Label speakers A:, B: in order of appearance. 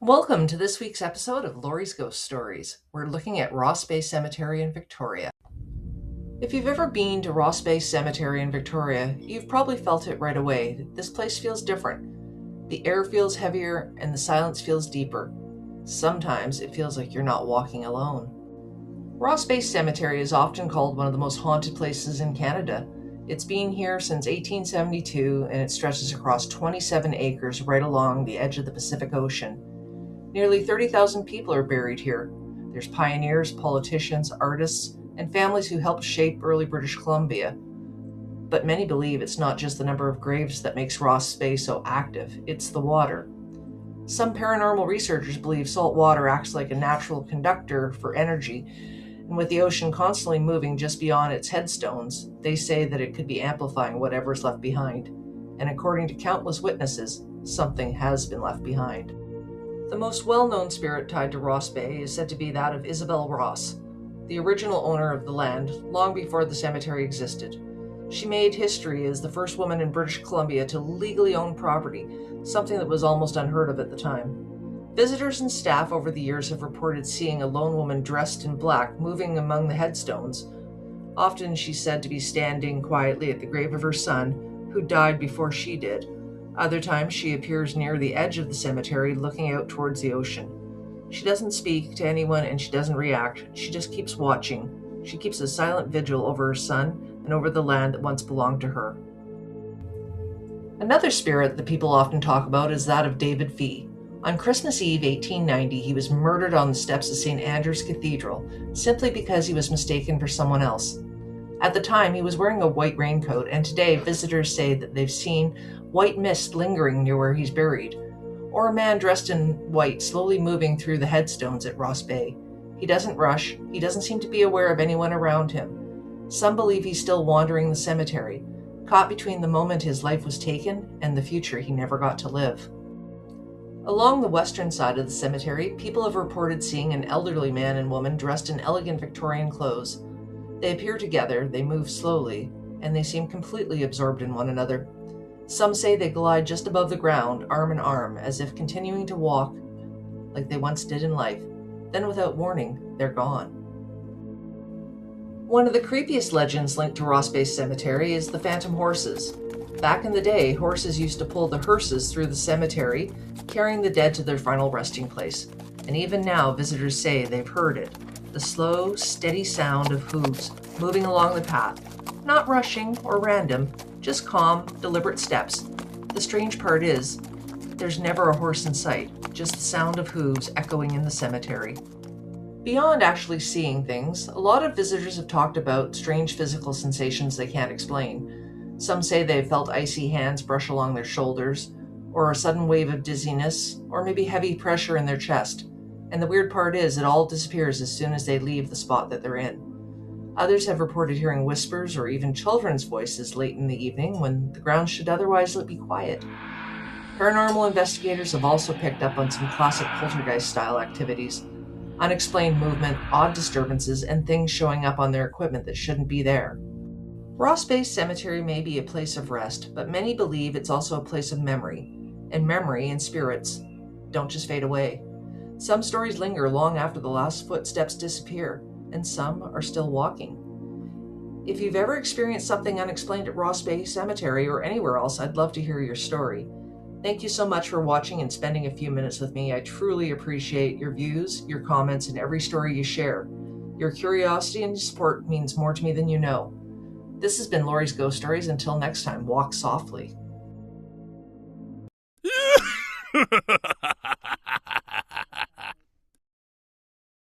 A: Welcome to this week's episode of Laurie's Ghost Stories. We're looking at Ross Bay Cemetery in Victoria. If you've ever been to Ross Bay Cemetery in Victoria, you've probably felt it right away. This place feels different. The air feels heavier and the silence feels deeper. Sometimes it feels like you're not walking alone. Ross Bay Cemetery is often called one of the most haunted places in Canada. It's been here since 1872 and it stretches across 27 acres right along the edge of the Pacific Ocean. Nearly 30,000 people are buried here. There's pioneers, politicians, artists, and families who helped shape early British Columbia. But many believe it's not just the number of graves that makes Ross Bay so active, it's the water. Some paranormal researchers believe salt water acts like a natural conductor for energy, and with the ocean constantly moving just beyond its headstones, they say that it could be amplifying whatever's left behind. And according to countless witnesses, something has been left behind. The most well-known spirit tied to Ross Bay is said to be that of Isabel Ross, the original owner of the land, long before the cemetery existed. She made history as the first woman in British Columbia to legally own property, something that was almost unheard of at the time. Visitors and staff over the years have reported seeing a lone woman dressed in black moving among the headstones. Often she's said to be standing quietly at the grave of her son, who died before she did. Other times she appears near the edge of the cemetery looking out towards the ocean. She doesn't speak to anyone and she doesn't react. She just keeps watching. She keeps a silent vigil over her son and over the land that once belonged to her. Another spirit that people often talk about is that of David Fee. On Christmas Eve 1890, he was murdered on the steps of St. Andrew's Cathedral simply because he was mistaken for someone else. At the time, he was wearing a white raincoat, and today visitors say that they've seen white mist lingering near where he's buried, or a man dressed in white slowly moving through the headstones at Ross Bay. He doesn't rush, he doesn't seem to be aware of anyone around him. Some believe he's still wandering the cemetery, caught between the moment his life was taken and the future he never got to live. Along the western side of the cemetery, people have reported seeing an elderly man and woman dressed in elegant Victorian clothes. They appear together, they move slowly, and they seem completely absorbed in one another. Some say they glide just above the ground, arm in arm, as if continuing to walk like they once did in life. Then without warning, they're gone. One of the creepiest legends linked to Ross Bay Cemetery is the phantom horses. Back in the day, horses used to pull the hearses through the cemetery, carrying the dead to their final resting place. And even now, visitors say they've heard it. The slow, steady sound of hooves moving along the path. Not rushing or random, just calm, deliberate steps. The strange part is, there's never a horse in sight, just the sound of hooves echoing in the cemetery. Beyond actually seeing things, a lot of visitors have talked about strange physical sensations they can't explain. Some say they've felt icy hands brush along their shoulders, or a sudden wave of dizziness, or maybe heavy pressure in their chest. And the weird part is, it all disappears as soon as they leave the spot that they're in. Others have reported hearing whispers or even children's voices late in the evening when the ground should otherwise be quiet. Paranormal investigators have also picked up on some classic poltergeist-style activities, unexplained movement, odd disturbances, and things showing up on their equipment that shouldn't be there. Ross Bay Cemetery may be a place of rest, but many believe it's also a place of memory, and memory and spirits don't just fade away. Some stories linger long after the last footsteps disappear, and some are still walking. If you've ever experienced something unexplained at Ross Bay Cemetery or anywhere else, I'd love to hear your story. Thank you so much for watching and spending a few minutes with me. I truly appreciate your views, your comments, and every story you share. Your curiosity and support means more to me than you know. This has been Laurie's Ghost Stories. Until next time, walk softly.